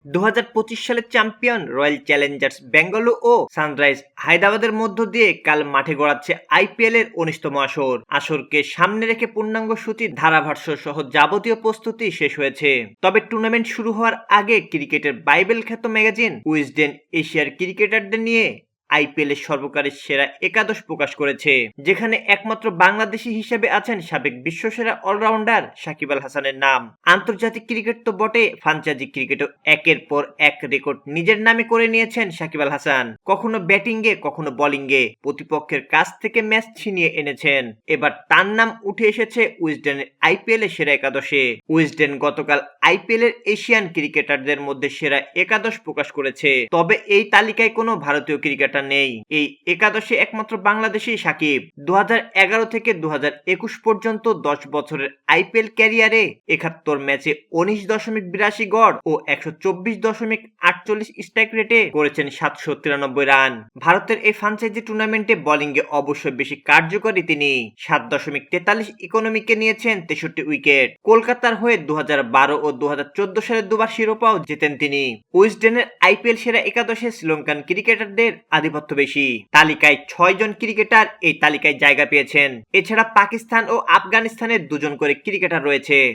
2025 সালের champion royal Challengers Bengaluru ও sunrise হায়দ্রাবাদের মধ্য দিয়ে কাল মাঠে গড়াচ্ছে আইপিএল এর 19তম আসরকে সামনে রেখে পূর্ণাঙ্গ সূচির ধারাভাষ্য সহ যাবতীয় প্রস্তুতি শেষ হয়েছে। তবে টুর্নামেন্ট শুরু হওয়ার আগে ক্রিকেটের বাইবেল খ্যাত ম্যাগাজিন উইজডেন এশিয়ার ক্রিকেটারদের নিয়ে আইপিএল এর সর্বকালের সেরা একাদশ প্রকাশ করেছে, যেখানে একমাত্র বাংলাদেশি হিসেবে আছেন সাবেক বিশ্বসেরা অলরাউন্ডার সাকিব আল হাসানের নাম। আন্তর্জাতিক ক্রিকেট তো বটে, ফ্রাঞ্চাইজি ক্রিকেটও একের পর এক রেকর্ড নিজের নামে করে নিয়েছেন সাকিব আল হাসান। কখনো ব্যাটিংয়ে কখনো বোলিংয়ে প্রতিপক্ষের কাছ থেকে ম্যাচ ছিনিয়ে এনেছেন। এবার তার নাম উঠে এসেছে উইজডেনের আইপিএল এর সেরা একাদশে। উইজডেন গতকাল আইপিএল এর এশিয়ান ক্রিকেটারদের মধ্যে সেরা একাদশ প্রকাশ করেছে। তবে এই তালিকায় কোনো ভারতীয় ক্রিকেটার নেই। এই একাদশে একমাত্র বাংলাদেশী সাকিব। 2011 থেকে 2021 পর্যন্ত 10 বছরের আইপিএল ক্যারিয়ারে 71 ম্যাচে 19.82 গড় ও 124.48 স্ট্রাইক রেটে করেছেন 793 রান। ভারতের এই ফ্রাঞ্চাইজি টুর্নামেন্টে বোলিংয়ে অবশ্যই বেশি কার্যকরী তিনি। 7.43 ইকোনমিকে নিয়েছেন 63 উইকেট। কলকাতার হয়ে 2012 ও 2014 সালে দুবার শিরোপাও জেতেন তিনি। উইজডেনের আইপিএল সেরা একাদশে শ্রীলঙ্কান ক্রিকেটারদের আধিপত্য বেশি। তালিকায় 6 জন ক্রিকেটার এই তালিকায় জায়গা পেয়েছেন। এছাড়া পাকিস্তান ও আফগানিস্তানের 2 জন করে ক্রিকেটার রয়েছে।